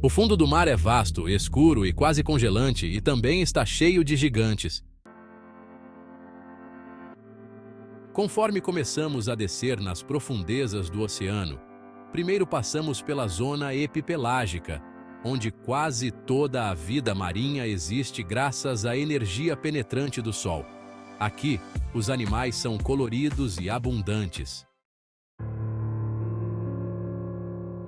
O fundo do mar é vasto, escuro e quase congelante e também está cheio de gigantes. Conforme começamos a descer nas profundezas do oceano, primeiro passamos pela zona epipelágica, onde quase toda a vida marinha existe graças à energia penetrante do Sol. Aqui, os animais são coloridos e abundantes.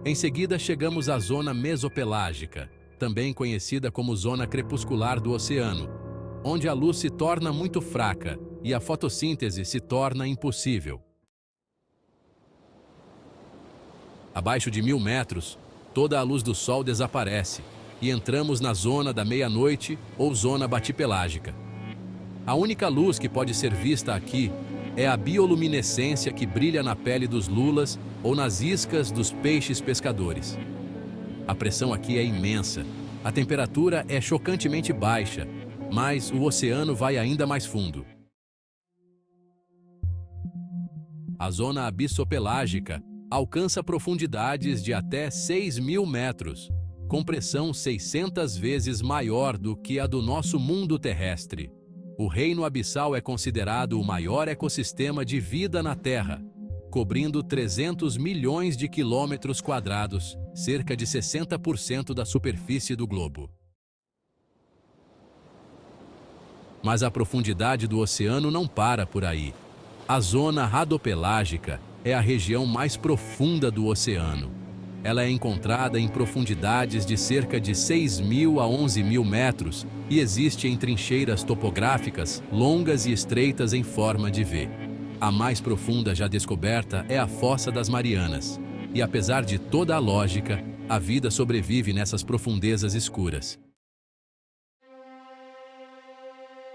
Em seguida, chegamos à zona mesopelágica, também conhecida como zona crepuscular do oceano, onde a luz se torna muito fraca e a fotossíntese se torna impossível. Abaixo de 1000 metros, toda a luz do Sol desaparece e entramos na zona da meia-noite ou zona batipelágica. A única luz que pode ser vista aqui é a bioluminescência que brilha na pele dos lulas ou nas iscas dos peixes pescadores. A pressão aqui é imensa, a temperatura é chocantemente baixa, mas o oceano vai ainda mais fundo. A zona abissopelágica alcança profundidades de até 6.000 metros, com pressão 600 vezes maior do que a do nosso mundo terrestre. O reino abissal é considerado o maior ecossistema de vida na Terra, cobrindo 300 milhões de quilômetros quadrados, cerca de 60% da superfície do globo. Mas a profundidade do oceano não para por aí. A zona radopelágica é a região mais profunda do oceano. Ela é encontrada em profundidades de cerca de 6.000 a 11.000 metros e existe em trincheiras topográficas longas e estreitas em forma de V. A mais profunda já descoberta é a Fossa das Marianas. E apesar de toda a lógica, a vida sobrevive nessas profundezas escuras.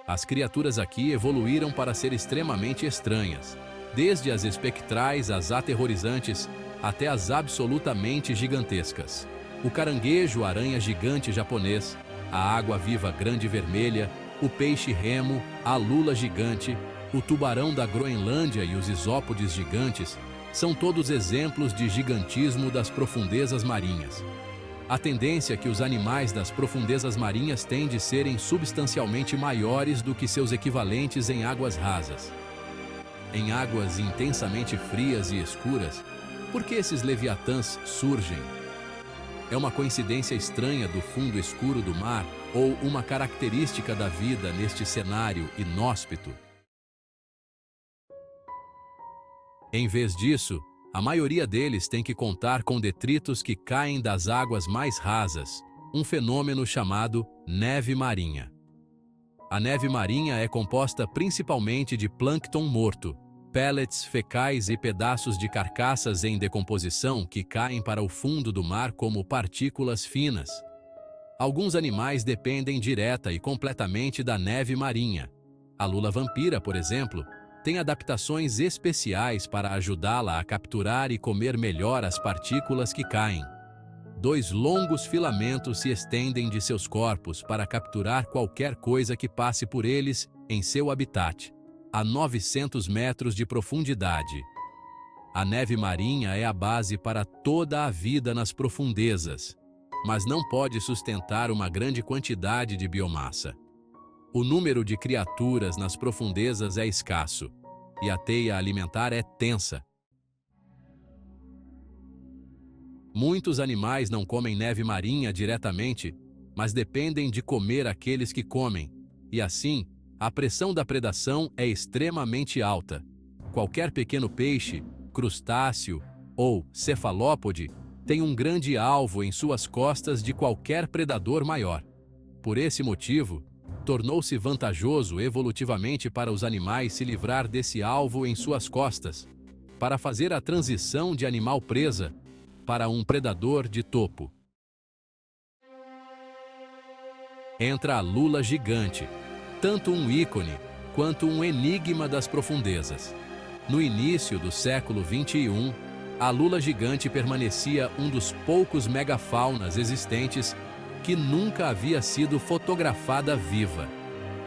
As criaturas aqui evoluíram para ser extremamente estranhas, desde as espectrais às aterrorizantes, até as absolutamente gigantescas. O caranguejo aranha gigante japonês, a água-viva grande vermelha, o peixe remo, a lula gigante, o tubarão da Groenlândia e os isópodes gigantes são todos exemplos de gigantismo das profundezas marinhas. A tendência que os animais das profundezas marinhas têm de serem substancialmente maiores do que seus equivalentes em águas rasas. Em águas intensamente frias e escuras, por que esses leviatãs surgem? É uma coincidência estranha do fundo escuro do mar ou uma característica da vida neste cenário inóspito? Em vez disso, a maioria deles tem que contar com detritos que caem das águas mais rasas, um fenômeno chamado neve marinha. A neve marinha é composta principalmente de plâncton morto, pellets fecais e pedaços de carcaças em decomposição que caem para o fundo do mar como partículas finas. Alguns animais dependem direta e completamente da neve marinha. A lula-vampira, por exemplo, tem adaptações especiais para ajudá-la a capturar e comer melhor as partículas que caem. 2 longos filamentos se estendem de seus corpos para capturar qualquer coisa que passe por eles em seu habitat, a 900 metros de profundidade. A neve marinha é a base para toda a vida nas profundezas, mas não pode sustentar uma grande quantidade de biomassa. O número de criaturas nas profundezas é escasso, e a teia alimentar é tensa. Muitos animais não comem neve marinha diretamente, mas dependem de comer aqueles que comem, e assim, a pressão da predação é extremamente alta. Qualquer pequeno peixe, crustáceo ou cefalópode tem um grande alvo em suas costas de qualquer predador maior. Por esse motivo, tornou-se vantajoso evolutivamente para os animais se livrar desse alvo em suas costas, para fazer a transição de animal presa para um predador de topo. Entra a lula gigante, tanto um ícone quanto um enigma das profundezas. No início do século XXI, a lula gigante permanecia um dos poucos megafaunas existentes que nunca havia sido fotografada viva.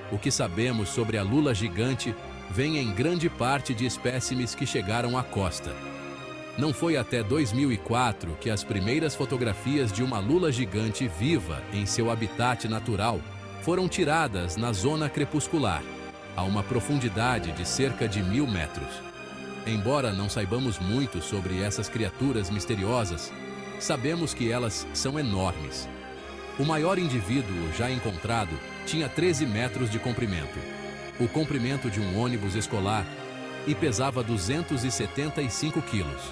O que sabemos sobre a lula gigante vem em grande parte de espécimes que chegaram à costa. Não foi até 2004 que as primeiras fotografias de uma lula gigante viva em seu habitat natural foram tiradas na zona crepuscular, a uma profundidade de cerca de 1000 metros. Embora não saibamos muito sobre essas criaturas misteriosas, sabemos que elas são enormes. O maior indivíduo já encontrado tinha 13 metros de comprimento, o comprimento de um ônibus escolar, e pesava 275 quilos.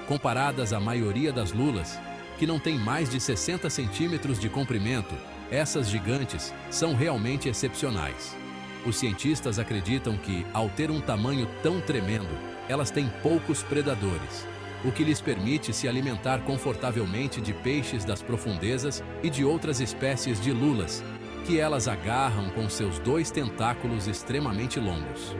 Comparadas à maioria das lulas, que não tem mais de 60 centímetros de comprimento, essas gigantes são realmente excepcionais. Os cientistas acreditam que, ao ter um tamanho tão tremendo, elas têm poucos predadores, o que lhes permite se alimentar confortavelmente de peixes das profundezas e de outras espécies de lulas, que elas agarram com seus 2 tentáculos extremamente longos.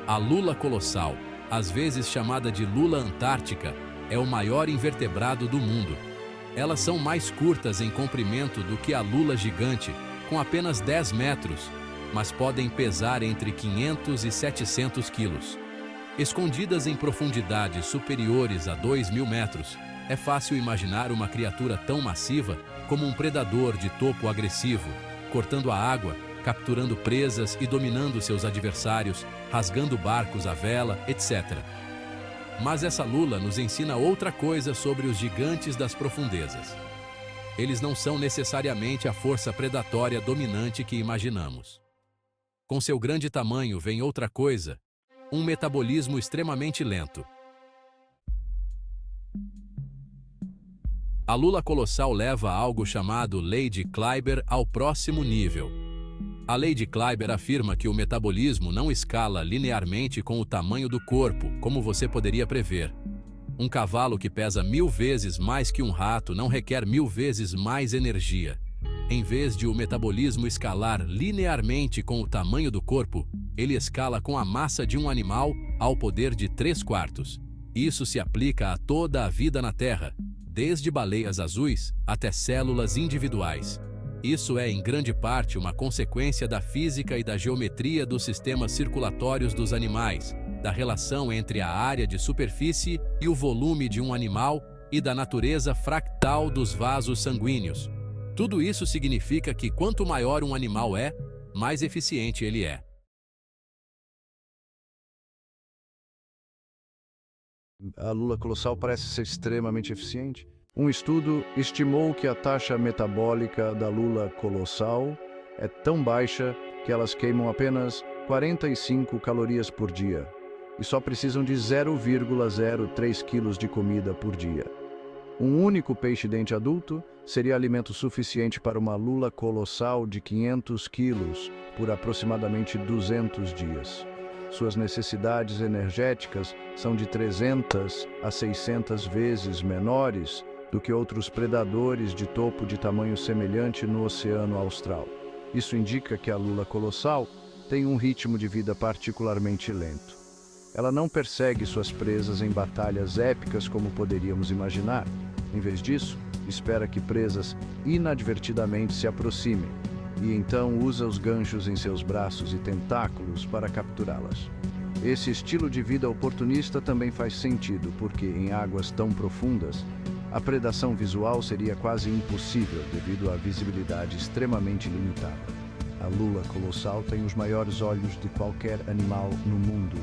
A lula colossal, às vezes chamada de lula antártica, é o maior invertebrado do mundo. Elas são mais curtas em comprimento do que a lula gigante, com apenas 10 metros, mas podem pesar entre 500 e 700 quilos. Escondidas em profundidades superiores a 2000 metros, é fácil imaginar uma criatura tão massiva como um predador de topo agressivo, cortando a água, capturando presas e dominando seus adversários, rasgando barcos à vela, etc. Mas essa lula nos ensina outra coisa sobre os gigantes das profundezas. Eles não são necessariamente a força predatória dominante que imaginamos. Com seu grande tamanho vem outra coisa, um metabolismo extremamente lento. A lula colossal leva algo chamado Lei de Kleiber ao próximo nível. A Lei de Kleiber afirma que o metabolismo não escala linearmente com o tamanho do corpo, como você poderia prever. Um cavalo que pesa 1000 vezes mais que um rato não requer 1000 vezes mais energia. Em vez de o metabolismo escalar linearmente com o tamanho do corpo, ele escala com a massa de um animal ao poder de 3/4. Isso se aplica a toda a vida na Terra, desde baleias azuis até células individuais. Isso é, em grande parte, uma consequência da física e da geometria dos sistemas circulatórios dos animais, da relação entre a área de superfície e o volume de um animal e da natureza fractal dos vasos sanguíneos. Tudo isso significa que quanto maior um animal é, mais eficiente ele é. A lula colossal parece ser extremamente eficiente. Um estudo estimou que a taxa metabólica da lula colossal é tão baixa que elas queimam apenas 45 calorias por dia e só precisam de 0,03 quilos de comida por dia. Um único peixe-dente adulto seria alimento suficiente para uma lula colossal de 500 quilos por aproximadamente 200 dias. Suas necessidades energéticas são de 300 a 600 vezes menores do que outros predadores de topo de tamanho semelhante no Oceano Austral. Isso indica que a lula colossal tem um ritmo de vida particularmente lento. Ela não persegue suas presas em batalhas épicas como poderíamos imaginar. Em vez disso, espera que presas inadvertidamente se aproximem e então usa os ganchos em seus braços e tentáculos para capturá-las. Esse estilo de vida oportunista também faz sentido porque, em águas tão profundas, a predação visual seria quase impossível devido à visibilidade extremamente limitada. A lula colossal tem os maiores olhos de qualquer animal no mundo,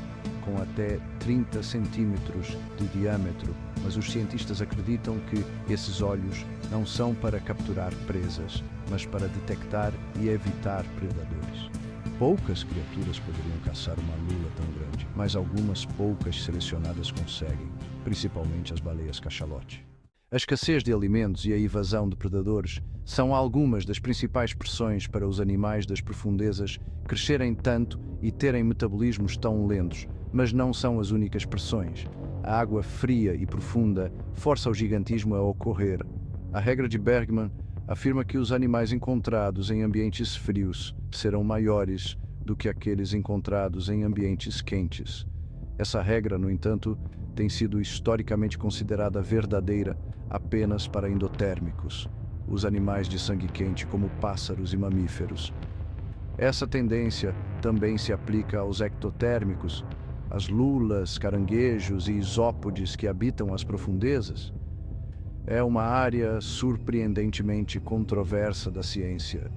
com até 30 centímetros de diâmetro, mas os cientistas acreditam que esses olhos não são para capturar presas, mas para detectar e evitar predadores. Poucas criaturas poderiam caçar uma lula tão grande, mas algumas poucas selecionadas conseguem, principalmente as baleias cachalote. A escassez de alimentos e a evasão de predadores são algumas das principais pressões para os animais das profundezas crescerem tanto e terem metabolismos tão lentos, mas não são as únicas pressões. A água fria e profunda força o gigantismo a ocorrer. A regra de Bergman afirma que os animais encontrados em ambientes frios serão maiores do que aqueles encontrados em ambientes quentes. Essa regra, no entanto, tem sido historicamente considerada verdadeira apenas para endotérmicos, os animais de sangue quente como pássaros e mamíferos. Essa tendência também se aplica aos ectotérmicos, as lulas, caranguejos e isópodes que habitam as profundezas, é uma área surpreendentemente controversa da ciência.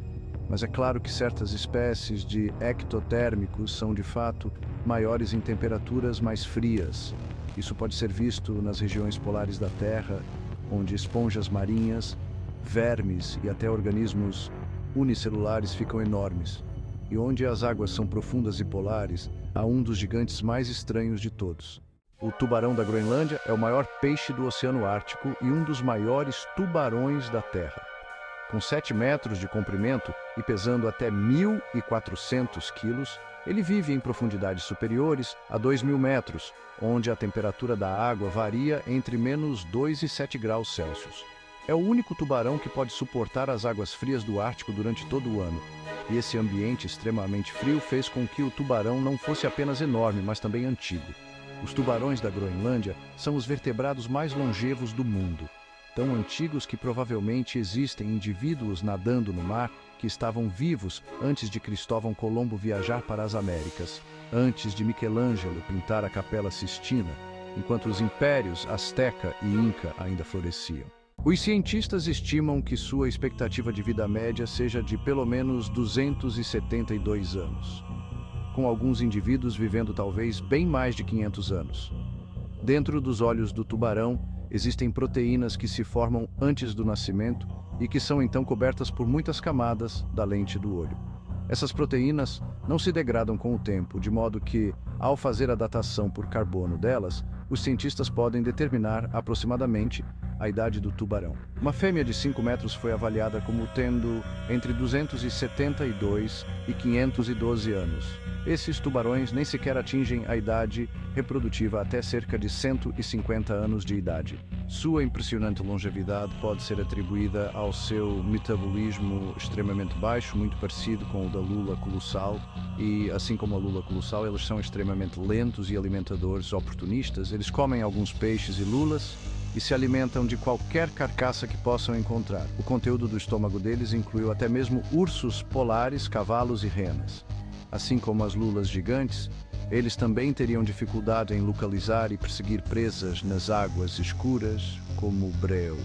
Mas é claro que certas espécies de ectotérmicos são, de fato, maiores em temperaturas mais frias. Isso pode ser visto nas regiões polares da Terra, onde esponjas marinhas, vermes e até organismos unicelulares ficam enormes, e onde as águas são profundas e polares, há um dos gigantes mais estranhos de todos. O tubarão da Groenlândia é o maior peixe do Oceano Ártico e um dos maiores tubarões da Terra. Com 7 metros de comprimento e pesando até 1.400 quilos, ele vive em profundidades superiores a 2.000 metros, onde a temperatura da água varia entre -2 e 7 graus Celsius. É o único tubarão que pode suportar as águas frias do Ártico durante todo o ano. E esse ambiente extremamente frio fez com que o tubarão não fosse apenas enorme, mas também antigo. Os tubarões da Groenlândia são os vertebrados mais longevos do mundo, tão antigos que provavelmente existem indivíduos nadando no mar que estavam vivos antes de Cristóvão Colombo viajar para as Américas, antes de Michelangelo pintar a Capela Sistina, enquanto os impérios Azteca e Inca ainda floresciam. Os cientistas estimam que sua expectativa de vida média seja de pelo menos 272 anos, com alguns indivíduos vivendo talvez bem mais de 500 anos. Dentro dos olhos do tubarão, existem proteínas que se formam antes do nascimento e que são então cobertas por muitas camadas da lente do olho. Essas proteínas não se degradam com o tempo, de modo que, ao fazer a datação por carbono delas, os cientistas podem determinar aproximadamente a idade do tubarão. Uma fêmea de 5 metros foi avaliada como tendo entre 272 e 512 anos. Esses tubarões nem sequer atingem a idade reprodutiva até cerca de 150 anos de idade. Sua impressionante longevidade pode ser atribuída ao seu metabolismo extremamente baixo, muito parecido com o da lula colossal, e assim como a lula colossal, eles são extremamente lentos e alimentadores oportunistas. Eles comem alguns peixes e lulas e se alimentam de qualquer carcaça que possam encontrar. O conteúdo do estômago deles incluiu até mesmo ursos polares, cavalos e renas. Assim como as lulas gigantes, eles também teriam dificuldade em localizar e perseguir presas nas águas escuras, como o breu.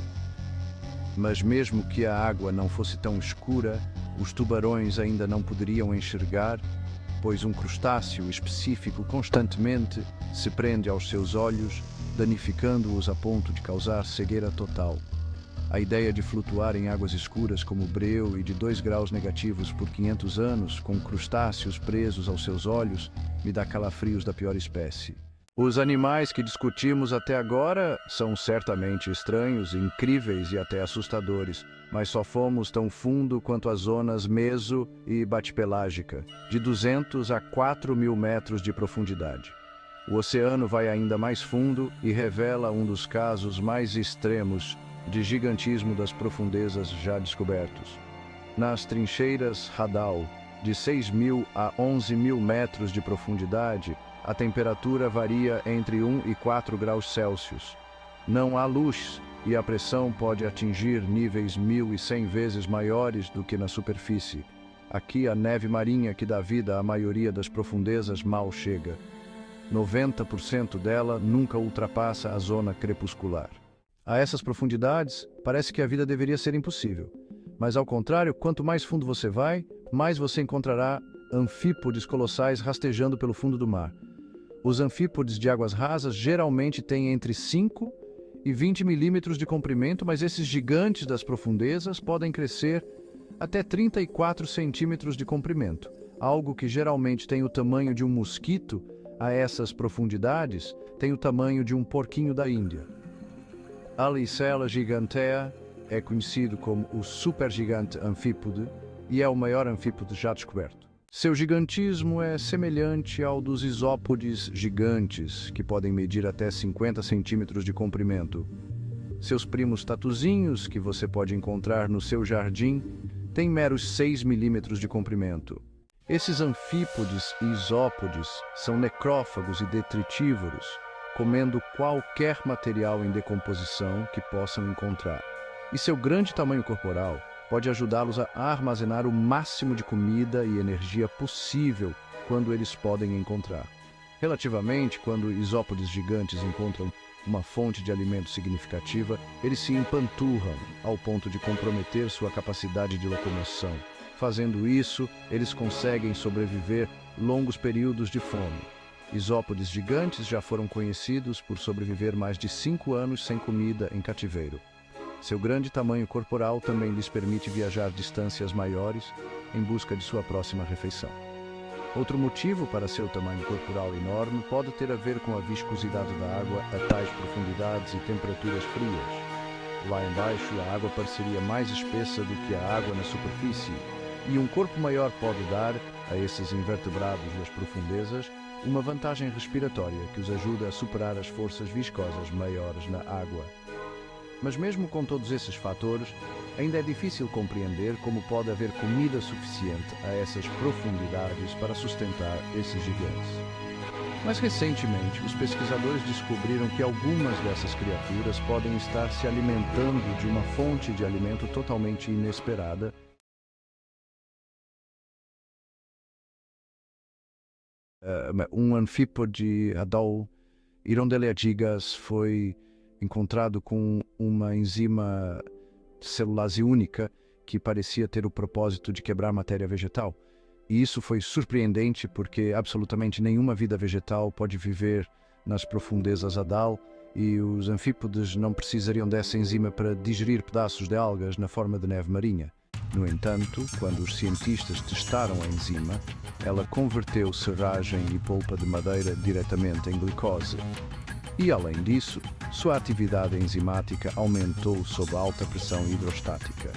Mas mesmo que a água não fosse tão escura, os tubarões ainda não poderiam enxergar, pois um crustáceo específico constantemente se prende aos seus olhos, danificando-os a ponto de causar cegueira total. A ideia de flutuar em águas escuras como o breu e de 2 graus negativos por 500 anos, com crustáceos presos aos seus olhos, me dá calafrios da pior espécie. Os animais que discutimos até agora são certamente estranhos, incríveis e até assustadores, mas só fomos tão fundo quanto as zonas meso e batipelágica, de 200 a 4.000 metros de profundidade. O oceano vai ainda mais fundo e revela um dos casos mais extremos de gigantismo das profundezas já descobertos. Nas trincheiras Hadal, de 6.000 a 11.000 metros de profundidade, a temperatura varia entre 1 e 4 graus Celsius. Não há luz e a pressão pode atingir níveis 1.100 vezes maiores do que na superfície. Aqui a neve marinha que dá vida à maioria das profundezas mal chega. 90% dela nunca ultrapassa a zona crepuscular. A essas profundidades, parece que a vida deveria ser impossível. Mas, ao contrário, quanto mais fundo você vai, mais você encontrará anfípodes colossais rastejando pelo fundo do mar. Os anfípodes de águas rasas geralmente têm entre 5 e 20 milímetros de comprimento, mas esses gigantes das profundezas podem crescer até 34 centímetros de comprimento. Algo que geralmente tem o tamanho de um mosquito, a essas profundidades, tem o tamanho de um porquinho da Índia. A Licella gigantea é conhecido como o supergigante anfípode e é o maior anfípode já descoberto. Seu gigantismo é semelhante ao dos isópodes gigantes, que podem medir até 50 centímetros de comprimento. Seus primos tatuzinhos, que você pode encontrar no seu jardim, têm meros 6 milímetros de comprimento. Esses anfípodes e isópodes são necrófagos e detritívoros, comendo qualquer material em decomposição que possam encontrar. E seu grande tamanho corporal pode ajudá-los a armazenar o máximo de comida e energia possível quando eles podem encontrar. Relativamente, quando isópodes gigantes encontram uma fonte de alimento significativa, eles se empanturram ao ponto de comprometer sua capacidade de locomoção. Fazendo isso, eles conseguem sobreviver longos períodos de fome. Isópodes gigantes já foram conhecidos por sobreviver mais de 5 anos sem comida em cativeiro. Seu grande tamanho corporal também lhes permite viajar distâncias maiores em busca de sua próxima refeição. Outro motivo para seu tamanho corporal enorme pode ter a ver com a viscosidade da água a tais profundidades e temperaturas frias. Lá embaixo, a água pareceria mais espessa do que a água na superfície, e um corpo maior pode dar, a esses invertebrados das profundezas, uma vantagem respiratória que os ajuda a superar as forças viscosas maiores na água. Mas mesmo com todos esses fatores, ainda é difícil compreender como pode haver comida suficiente a essas profundidades para sustentar esses gigantes. Mais recentemente, os pesquisadores descobriram que algumas dessas criaturas podem estar se alimentando de uma fonte de alimento totalmente inesperada. Um anfípode adult, Hirondella gigas, foi encontrado com uma enzima celulase única que parecia ter o propósito de quebrar matéria vegetal. E isso foi surpreendente porque absolutamente nenhuma vida vegetal pode viver nas profundezas Hadal e os anfípodes não precisariam dessa enzima para digerir pedaços de algas na forma de neve marinha. No entanto, quando os cientistas testaram a enzima, ela converteu serragem e polpa de madeira diretamente em glicose. E, além disso, sua atividade enzimática aumentou sob alta pressão hidrostática.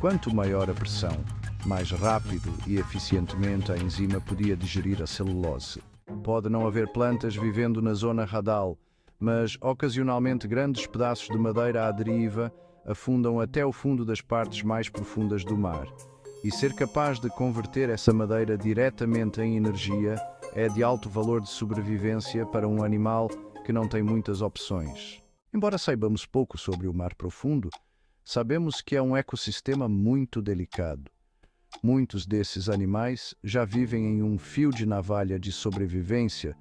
Quanto maior a pressão, mais rápido e eficientemente a enzima podia digerir a celulose. Pode não haver plantas vivendo na zona Hadal, mas ocasionalmente grandes pedaços de madeira à deriva afundam até o fundo das partes mais profundas do mar. E ser capaz de converter essa madeira diretamente em energia é de alto valor de sobrevivência para um animal que não tem muitas opções. Embora saibamos pouco sobre o mar profundo, sabemos que é um ecossistema muito delicado. Muitos desses animais já vivem em um fio de navalha de sobrevivência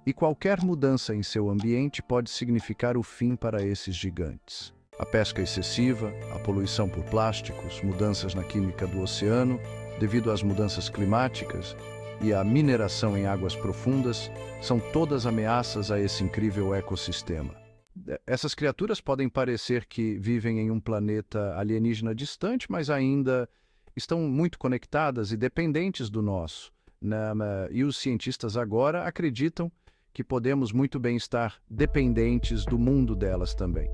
e qualquer mudança em seu ambiente pode significar o fim para esses gigantes. A pesca excessiva, a poluição por plásticos, mudanças na química do oceano, devido às mudanças climáticas, e a mineração em águas profundas são todas ameaças a esse incrível ecossistema. Essas criaturas podem parecer que vivem em um planeta alienígena distante, mas ainda estão muito conectadas e dependentes do nosso. E os cientistas agora acreditam que podemos muito bem estar dependentes do mundo delas também.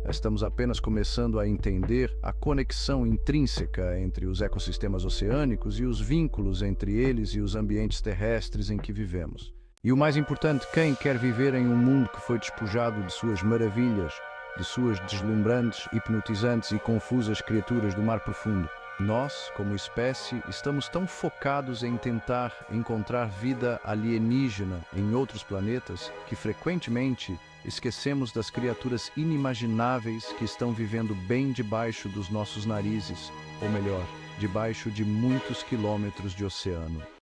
Estamos apenas começando a entender a conexão intrínseca entre os ecossistemas oceânicos e os vínculos entre eles e os ambientes terrestres em que vivemos. E o mais importante, quem quer viver em um mundo que foi despojado de suas maravilhas, de suas deslumbrantes, hipnotizantes e confusas criaturas do mar profundo? Nós, como espécie, estamos tão focados em tentar encontrar vida alienígena em outros planetas que frequentemente esquecemos das criaturas inimagináveis que estão vivendo bem debaixo dos nossos narizes, ou melhor, debaixo de muitos quilômetros de oceano.